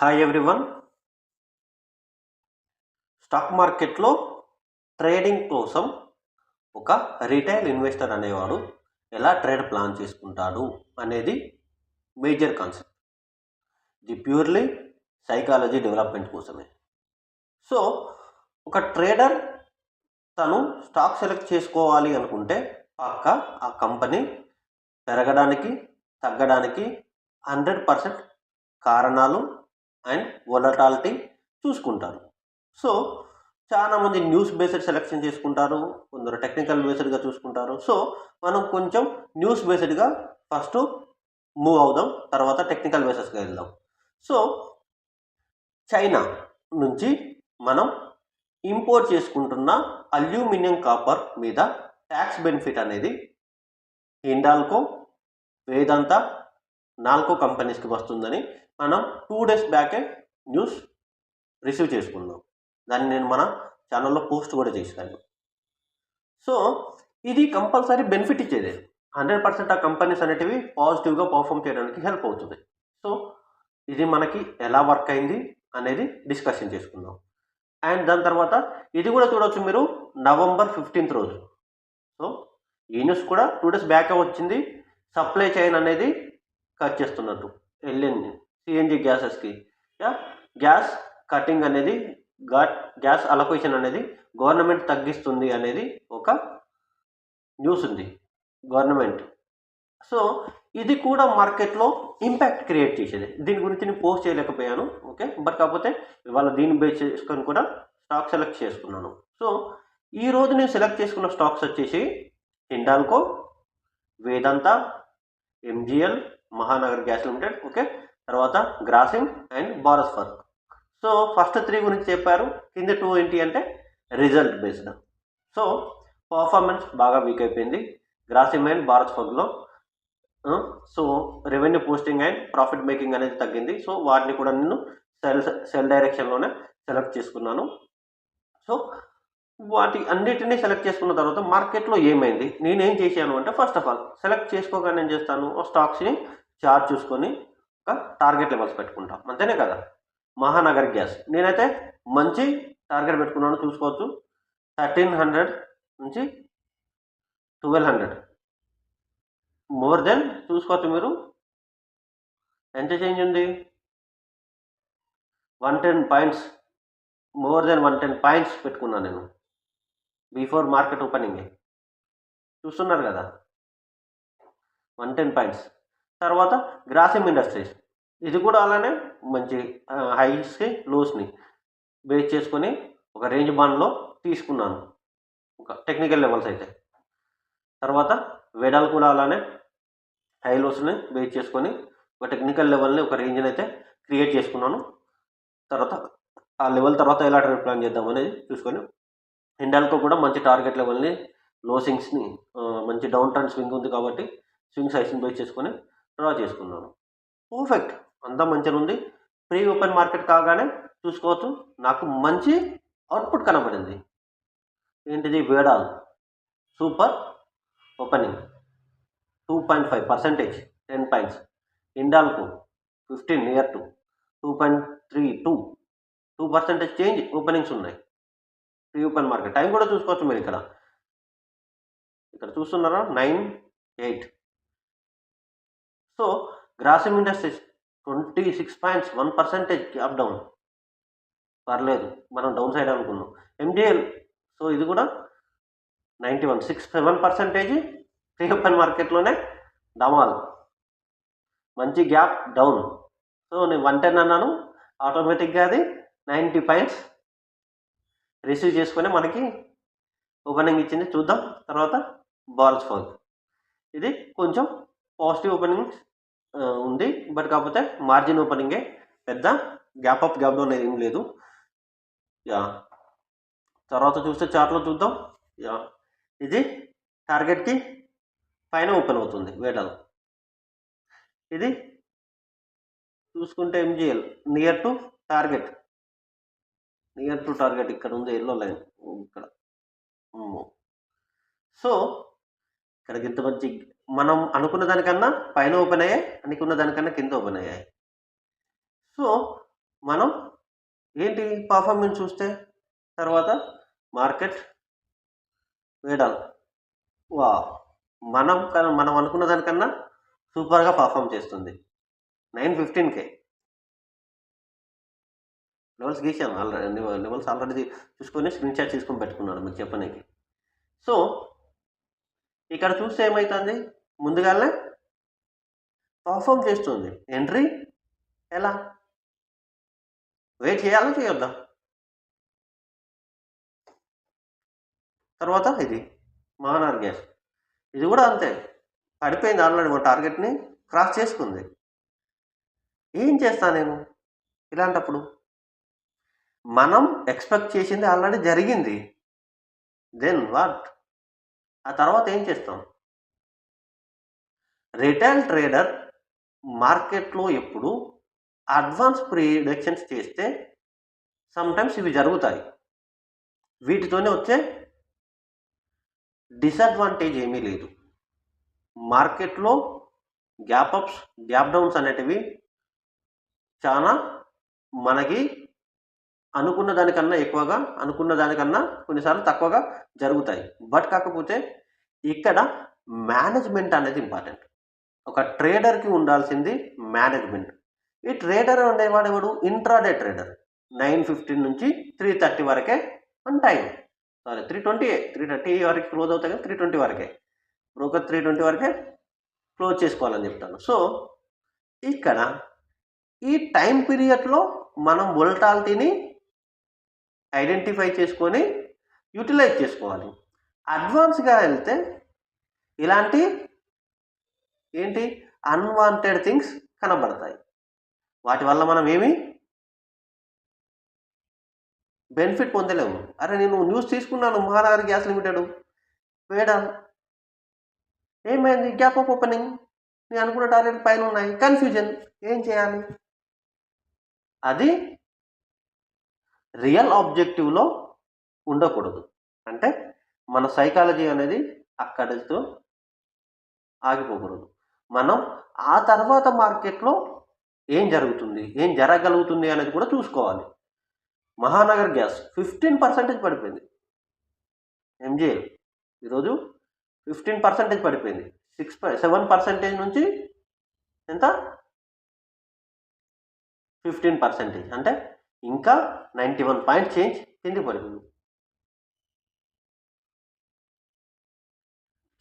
Hi everyone. Stock మార్కెట్లో trading కోసం ఒక రిటైల్ ఇన్వెస్టర్ అనేవాడు ఎలా ట్రేడ్ ప్లాన్ చేసుకుంటాడు అనేది మేజర్ కాన్సెప్ట్. ఇది ప్యూర్లీ సైకాలజీ డెవలప్మెంట్ కోసమే. సో ఒక ట్రేడర్ తను స్టాక్ సెలెక్ట్ చేసుకోవాలి అనుకుంటే పక్క ఆ కంపెనీ పెరగడానికి తగ్గడానికి 100% కారణాలు అండ్ వొలటాలిటీ చూసుకుంటారు. సో చాలామంది న్యూస్ బేస్డ్ సెలెక్షన్ చేసుకుంటారు, కొందరు టెక్నికల్ బేస్డ్గా చూసుకుంటారు. సో మనం కొంచెం న్యూస్ బేస్డ్గా ఫస్ట్ మూవ్ అవుదాం, తర్వాత టెక్నికల్ బేసెస్గా వెళ్దాం. సో చైనా నుంచి మనం ఇంపోర్ట్ చేసుకుంటున్న అల్యూమినియం కాపర్ మీద ట్యాక్స్ బెనిఫిట్ అనేది హిండాల్కో, వేదాంత, నాల్కో కంపెనీస్కి వస్తుందని మనం 2 days బ్యాకే న్యూస్ రిసీవ్ చేసుకున్నాం. దాన్ని నేను మన ఛానల్లో పోస్ట్ కూడా చేశాను. సో ఇది కంపల్సరీ బెనిఫిట్ ఇచ్చేదే. 100% ఆ కంపెనీస్ అనేటివి పాజిటివ్గా పర్ఫామ్ చేయడానికి హెల్ప్ అవుతుంది. సో ఇది మనకి ఎలా వర్క్ అయింది అనేది డిస్కషన్ చేసుకుందాం. అండ్ దాని తర్వాత ఇది కూడా చూడవచ్చు మీరు, November 15th రోజు. సో ఈ న్యూస్ కూడా 2 days బ్యాకే వచ్చింది. సప్లై చైన్ అనేది కట్ చేస్తున్నట్టు వెళ్ళింది సిఎన్జి గ్యాసెస్కి. గ్యాస్ కటింగ్ అనేది, గ్యాస్ అలొకేషన్ అనేది గవర్నమెంట్ తగ్గిస్తుంది అనేది ఒక న్యూస్ ఉంది గవర్నమెంట్. సో ఇది కూడా మార్కెట్లో ఇంపాక్ట్ క్రియేట్ చేసేది. దీని గురించి నేను పోస్ట్ చేయలేకపోయాను, ఓకే. బట్ కాకపోతే ఇవాళ దీన్ని బేస్ చేసుకొని కూడా స్టాక్ సెలెక్ట్ చేసుకున్నాను. సో ఈరోజు నేను సెలెక్ట్ చేసుకున్న స్టాక్స్ వచ్చేసి Hindalco, Vedanta, MGL, Mahanagar gas limited, okay. తర్వాత Grasim and Bharat Forge. So first 3 గురించి చెప్పారు, కింద 2 ఏంటి అంటే రిజల్ట్ బేస్డ్. సో పర్ఫార్మెన్స్ బాగా వీక్ అయిపోయింది గ్రాసిమ్ అండ్ భారత్ ఫర్గ్లో. So revenue posting and profit making అనేది తగ్గింది. సో వాటిని కూడా నేను సెల్ డైరెక్షన్లోనే సెలెక్ట్ చేసుకున్నాను. సో వాటి అన్నిటినీ సెలెక్ట్ చేసుకున్న తర్వాత మార్కెట్లో ఏమైంది, నేనేం చేశాను అంటే ఫస్ట్ ఆఫ్ ఆల్ సెలెక్ట్ చేసుకోగానే ఏం చేస్తాను, స్టాక్స్ని చార్ట్ చూసుకొని ఒక టార్గెట్ లెవెల్స్ పెట్టుకుంటాం, అంతేనే కదా. మహానగర్ గ్యాస్ నేనైతే మంచి టార్గెట్ పెట్టుకున్నాను, చూసుకోవచ్చు. 1300 నుంచి 1200 మోర్ దెన్ చూసుకోవచ్చు మీరు. ఎంత చేంజ్ ఉంది, 110 పాయింట్స్, మోర్ దెన్ 110 పాయింట్స్ పెట్టుకున్నాను నేను బిఫోర్ మార్కెట్ ఓపెనింగ్. చూస్తున్నారు కదా, 110 పాయింట్స్. తర్వాత గ్రాసిమ్ ఇండస్ట్రీస్, ఇది కూడా అలానే మంచి హైస్కి లోస్ని బేస్ చేసుకొని ఒక రేంజ్ బాండ్లో తీసుకున్నాను, ఒక టెక్నికల్ లెవెల్స్ అయితే. తర్వాత వెడాల్ కూడా అలానే హై లోస్ని బేస్ చేసుకొని ఒక టెక్నికల్ లెవెల్ని, ఒక రేంజ్ని అయితే క్రియేట్ చేసుకున్నాను. తర్వాత ఆ లెవెల్ తర్వాత ఎలా ట్రేడ్ ప్లాన్ చేద్దాం అనేది చూసుకొని హిండాల్కో కూడా మంచి టార్గెట్ లెవెల్ని, లో స్వింగ్స్ని, మంచి డౌన్ టర్న్ స్వింగ్ ఉంది కాబట్టి స్వింగ్ సైజ్ని బేస్ చేసుకొని డ్రా చేసుకున్నాను. పర్ఫెక్ట్, అంతా మంచిగా ఉంది. ప్రీ ఓపెన్ మార్కెట్ కాగానే చూసుకోవచ్చు నాకు మంచి అవుట్పుట్ కనబడింది. ఏంటిది, వేడాల్ super opening 2.5%, 10 points. Hindalco 15 near to 2.32, 2% change openings ఉన్నాయి. ప్రీ ఓపెన్ మార్కెట్ టైం కూడా చూసుకోవచ్చు మీరు, ఇక్కడ చూస్తున్నారా 9:08. So Grasim industries 26 points, 1% gap down, పర్లేదు, మనం డౌన్ సైడ్ అనుకున్నాం. ఎంజిఎల్, సో ఇది కూడా 91, 7% ప్రీ ఓపెన్ మార్కెట్లోనే డమాల్, మంచి గ్యాప్ డౌన్. సో నేను 110 అన్నాను, ఆటోమేటిక్గా అది 90 పాయింట్స్ రిసీవ్ చేసుకొని మనకి ఓపెనింగ్ ఇచ్చింది. చూద్దాం తర్వాత భారత్ ఫర్గ్, ఇది కొంచెం పాజిటివ్ ఓపెనింగ్ ఉంది, బట్ కాకపోతే మార్జిన్ ఓపెనింగే, పెద్ద గ్యాప్ అప్ గ్యాప్ డౌన్ ఏం లేదు. తర్వాత చూస్తే చార్ట్లో చూద్దాం. ఇది టార్గెట్కి పైన ఓపెన్ అవుతుంది వేడాల్. ఇది చూసుకుంటే ఎంజిఎల్ నియర్ టు టార్గెట్, ఇక్కడ ఉంది ఎల్లో లైన్ ఇక్కడ. సో ఇక్కడికి ఇంత మంచి, మనం అనుకున్న దానికన్నా పైన ఓపెన్ అయ్యాయి, అనుకున్న దానికన్నా కింద ఓపెన్ అయ్యాయి. సో మనం ఏంటి పర్ఫార్మెన్స్ చూస్తే తర్వాత మార్కెట్ వేయడం వా మనం అనుకున్న దానికన్నా సూపర్గా పర్ఫామ్ చేస్తుంది. 9:15K లెవెల్స్ గీసాను ఆల్రెడీ, లెవెల్స్ ఆల్రెడీ చూసుకొని స్క్రీన్ షాట్ తీసుకొని పెట్టుకున్నాను మీకు చెప్పడానికి. సో ఇక్కడ చూస్తే ఏమవుతుంది, ముందుగానే పర్ఫామ్ చేస్తుంది. ఎంట్రీ ఎలా వెయిట్ చేయాలో చేయొద్దా? తర్వాత ఇది మహానగర్ గ్యాస్, ఇది కూడా అంతే, పడిపోయింది ఆల్రెడీ, మన టార్గెట్ని క్రాస్ చేసుకుంది. ఏం చేస్తాను నేను ఇలాంటప్పుడు? మనం ఎక్స్పెక్ట్ చేసింది ఆల్రెడీ జరిగింది, దెన్ వాట్? ఆ తర్వాత ఏం చేస్తాం? రిటైల్ ట్రేడర్ మార్కెట్లో ఎప్పుడు అడ్వాన్స్ ప్రిడిక్షన్స్ చేస్తే సమ్టైమ్స్ ఇవి జరుగుతాయి. వీటితోనే వచ్చే డిసడ్వాంటేజ్ ఏమీ లేదు. మార్కెట్లో గ్యాప్ అప్స్, గ్యాప్ డౌన్స్ అనేటివి చాలా మనకి అనుకున్న దానికన్నా ఎక్కువగా, అనుకున్న దానికన్నా కొన్నిసార్లు తక్కువగా జరుగుతాయి. బట్ కాకపోతే ఇక్కడ మేనేజ్మెంట్ అనేది ఇంపార్టెంట్. ఒక ట్రేడర్కి ఉండాల్సింది మేనేజ్మెంట్. ఈ ట్రేడర్ ఉండేవాడు ఎవడు? Intraday trader. 9:15 నుంచి 3:30 వరకే మన టైం. సారీ 3:30 వరకు క్లోజ్ అవుతాయి కదా, 3:20 వరకే బ్రోకర్ 3:20 వరకే క్లోజ్ చేసుకోవాలని చెప్తాను. సో ఇక్కడ ఈ టైం పీరియడ్లో మనం వోల్టాలిటీని ఐడెంటిఫై చేసుకొని యూటిలైజ్ చేసుకోవాలి. అడ్వాన్స్గా వెళ్తే ఇలాంటి ఏంటి అన్వాంటెడ్ థింగ్స్ కనబడతాయి. వాటి వల్ల మనం ఏమి బెనిఫిట్ పొందలేము. అరే నేను న్యూస్ తీసుకున్నాను, మహానగర్ గ్యాస్ లిమిటెడ్ వేయడం ఏమైంది, గ్యాప్ ఆఫ్ ఓపెనింగ్, నేను అనుకున్న టార్గెట్ పైన ఉన్నాయి, కన్ఫ్యూజన్, ఏం చేయాలి? అది రియల్ ఆబ్జెక్టివ్లో ఉండకూడదు. అంటే మన సైకాలజీ అనేది అక్కడితో ఆగిపోకూడదు. మనం ఆ తర్వాత మార్కెట్లో ఏం జరుగుతుంది, ఏం జరగగలుగుతుంది అనేది కూడా చూసుకోవాలి. మహానగర్ గ్యాస్ 15% పడిపోయింది. ఎంజిఎల్ ఈరోజు 15% పడిపోయింది. 7% నుంచి ఎంత, 15%, అంటే ఇంకా 91 పాయింట్ చేంజ్ కిందికి పడిపోయింది.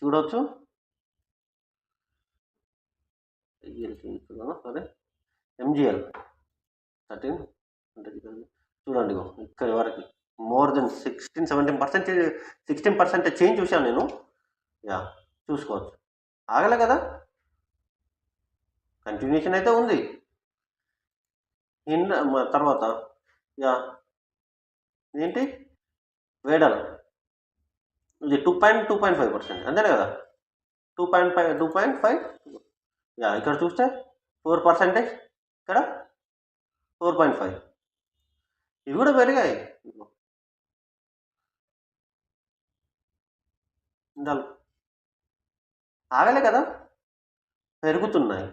చూడవచ్చు. సరే ఎంజిఎల్ 13 చూడండి, ఇక్కడ వరకు మోర్ దెన్ 16% చేంజ్ చూశాను నేను. యా చూసుకోవచ్చు, ఆగలే కదా, కంటిన్యూషన్ అయితే ఉంది. తర్వాత యా ఏంటి వేడల్ ఇది 2.5%, అంతేనే కదా, 2.5. యా ఇక్కడ చూస్తే 4%, ఇక్కడ 4.5, ఇవి కూడా పెరిగాయి. ఆగలే కదా, పెరుగుతున్నాయి.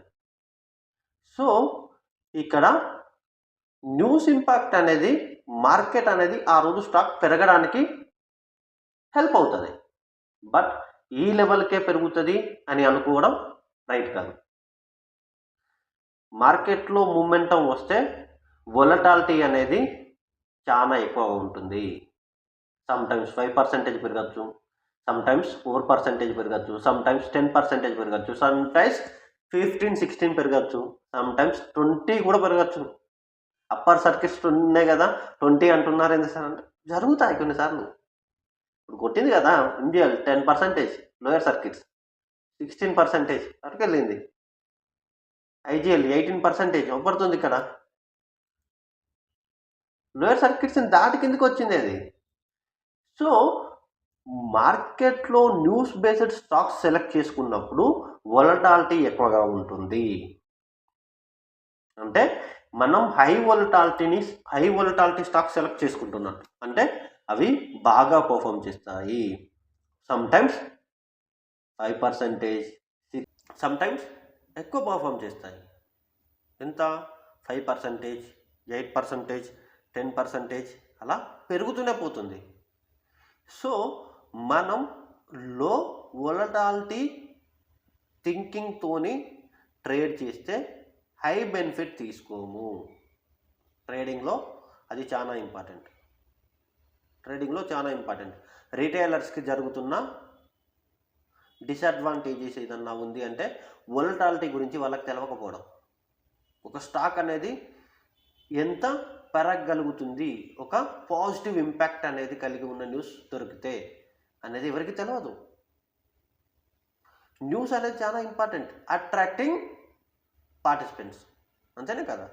సో ఇక్కడ న్యూస్ ఇంపాక్ట్ అనేది మార్కెట్ అనేది ఆ రోజు స్టాక్ పెరగడానికి హెల్ప్ అవుతుంది. బట్ ఈ లెవెల్కే పెరుగుతుంది అని అనుకోవడం రైట్ కాదు. మార్కెట్లో మూమెంటం వస్తే వొలటాలిటీ అనేది చాలా ఎక్కువ ఉంటుంది. సమ్టైమ్స్ 5% పెరగచ్చు, సమ్టైమ్స్ 4% పెరగచ్చు, సమ్టైమ్స్ 10% పెరగచ్చు, సమ్టైమ్స్ 15-16 పెరగచ్చు, సమ్టైమ్స్ 20 కూడా పెరగచ్చు. అప్పర్ సర్కిట్స్ ఉన్నాయి కదా, 20 అంటున్నారు ఎందుకు సార్ అంటే జరుగుతాయి కొన్నిసార్లు. ఇప్పుడు కొట్టింది కదా ఇండియా 10%, లోయర్ సర్కిట్స్ 16% వరకు వెళ్ళింది. ఐజిఎల్ 18% ఒప్పడుతుంది. ఇక్కడ లోయర్ సర్కిట్స్ని దాటి కిందకి వచ్చింది అది. సో మార్కెట్లో న్యూస్ బేస్డ్ స్టాక్స్ సెలెక్ట్ చేసుకున్నప్పుడు వొలటాలిటీ ఎక్కువగా ఉంటుంది. అంటే మనం హై వొలటాలిటీ స్టాక్ సెలెక్ట్ చేసుకుంటున్నాం అంటే అవి బాగా పర్ఫామ్ చేస్తాయి. సమ్టైమ్స్ 5%, సమ్టైమ్స్ ఎక్కువ పర్ఫామ్ చేస్తాయి. ఎంత? 5%, 8%, 10% అలా పెరుగుతూనే పోతుంది. సో మనం లో వొలటాలిటీ థింకింగ్తోని ట్రేడ్ చేస్తే హై బెనిఫిట్ తీసుకోము. ట్రేడింగ్లో అది చాలా ఇంపార్టెంట్. రిటైలర్స్కి జరుగుతున్న డిసడ్వాంటేజెస్ ఏదన్నా ఉంది అంటే వొలటాలిటీ గురించి వాళ్ళకి తెలవకపోవడం. ఒక స్టాక్ అనేది ఎంత పెరగగలుగుతుంది, ఒక పాజిటివ్ ఇంపాక్ట్ అనేది కలిగి ఉన్న న్యూస్ దొరికితే అనేది ఎవరికి తెలియదు. న్యూస్ అనేది చాలా ఇంపార్టెంట్, అట్రాక్టింగ్ పార్టిసిపెంట్స్, అంతేనే కదా.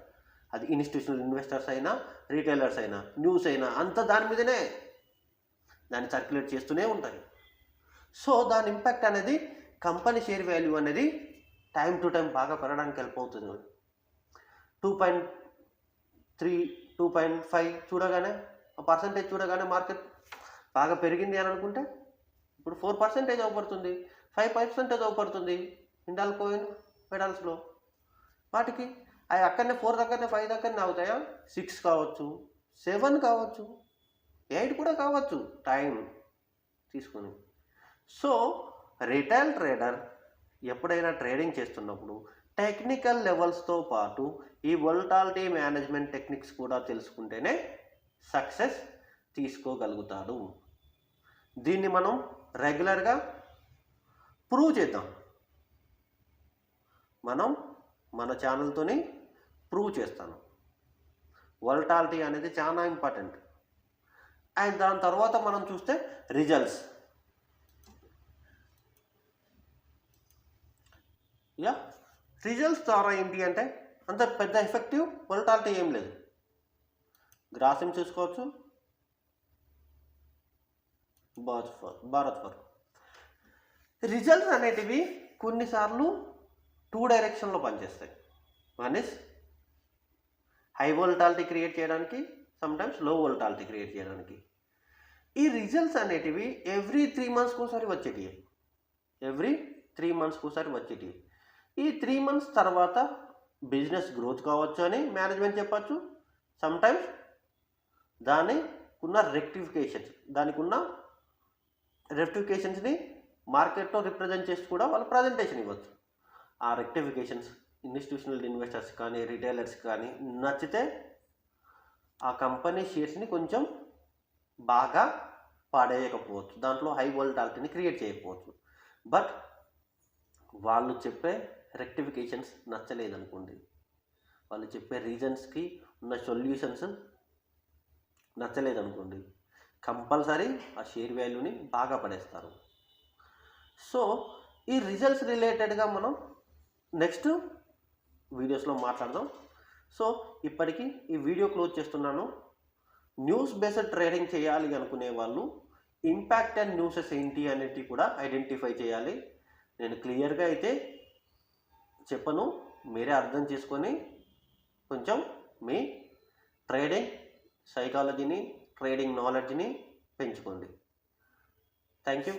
అది ఇన్స్టిట్యూషనల్ ఇన్వెస్టర్స్ అయినా రీటైలర్స్ అయినా న్యూస్ అయినా అంతా దాని మీదనే దాన్ని సర్క్యులేట్ చేస్తూనే ఉంటాయి. సో దాని ఇంపాక్ట్ అనేది కంపెనీ షేర్ వాల్యూ అనేది టైం టు టైం బాగా పెరగడానికి హెల్ప్ అవుతుంది. 2.3, 2.5 చూడగానే పర్సెంటేజ్ చూడగానే మార్కెట్ బాగా పెరిగింది అని అనుకుంటే ఇప్పుడు 4% అవుపడుతుంది, 5% అవుపడుతుంది ఇండాల్ కోయిన్ మెడల్స్లో. వాటికి అవి అక్కడనే 4 దగ్గరనే 5 దగ్గరనే అవుతాయా? 6 కావచ్చు, 7 కావచ్చు, 8 కూడా కావచ్చు టైం తీసుకొని. సో రిటైల్ ట్రేడర్ ఎప్పుడైనా ట్రేడింగ్ చేస్తున్నప్పుడు టెక్నికల్ లెవెల్స్తో పాటు ఈ వొలటాలిటీ మేనేజ్మెంట్ టెక్నిక్స్ కూడా తెలుసుకుంటేనే సక్సెస్ తీసుకోగలుగుతాడు. దీన్ని మనం రెగ్యులర్గా ప్రూవ్ చేద్దాం. మనం మన ఛానల్తోని ప్రూవ్ చేస్తాను. వొలటాలిటీ అనేది చాలా ఇంపార్టెంట్. అండ్ దాని తర్వాత మనం చూస్తే రిజల్ట్స్. రిజల్ట్స్ ద్వారా ఏంటి అంటే అంత పెద్ద ఎఫెక్టివ్ వొలటాలిటీ ఏం లేదు. గ్రాఫ్ని చూసుకోవచ్చు. భారత్ ఫర్ రిజల్ట్స్ అనేటివి కొన్నిసార్లు 2 డైరెక్షన్లో పనిచేస్తాయి. One is high volatility create చేయడానికి, సమ్టైమ్స్ లో వొలటాలిటీ క్రియేట్ చేయడానికి. ఈ రిజల్ట్స్ అనేటివి ఎవ్రీ 3 months ఒకసారి వచ్చేటివి. ఈ 3 months తర్వాత బిజినెస్ గ్రోత్ కావచ్చు అని మేనేజ్మెంట్ చెప్పచ్చు. సమ్టైమ్స్ దానికి ఉన్న రెక్టిఫికేషన్స్ని మార్కెట్లో రిప్రజెంట్ చేసి కూడా వాళ్ళు ప్రజెంటేషన్ ఇవ్వచ్చు. ఆ రెక్టిఫికేషన్స్ ఇన్స్టిట్యూషనల్ ఇన్వెస్టర్స్ కానీ రిటైలర్స్ కానీ నచ్చితే ఆ కంపెనీ షేర్స్ని కొంచెం బాగా పాడేయకపోవచ్చు, దాంట్లో హై వొలటాలిటీని క్రియేట్ చేయకపోవచ్చు. బట్ వాళ్ళు చెప్పే రెక్టిఫికేషన్స్ నచ్చలేదనుకోండి, వాళ్ళు చెప్పే రీజన్స్కి ఉన్న సొల్యూషన్స్ నచ్చలేదనుకోండి, కంపల్సరీ ఆ షేర్ వాల్యూని బాగా పడేస్తారు. సో ఈ రిజల్ట్స్ రిలేటెడ్గా మనం నెక్స్ట్ వీడియోస్లో మాట్లాడదాం. సో ఇప్పటికీ ఈ వీడియో క్లోజ్ చేస్తున్నాను. న్యూస్ బేస్డ్ ట్రేడింగ్ చేయాలి అనుకునే వాళ్ళు ఇంపాక్ట్ అండ్ న్యూసెస్ ఏంటి అనేది కూడా ఐడెంటిఫై చేయాలి. నేను క్లియర్గా అయితే చెప్పను, మీరే అర్థం చేసుకొని కొంచెం మీ ట్రేడింగ్ సైకాలజీని, ట్రేడింగ్ నాలెడ్జ్ని పెంచుకోండి. Thank you.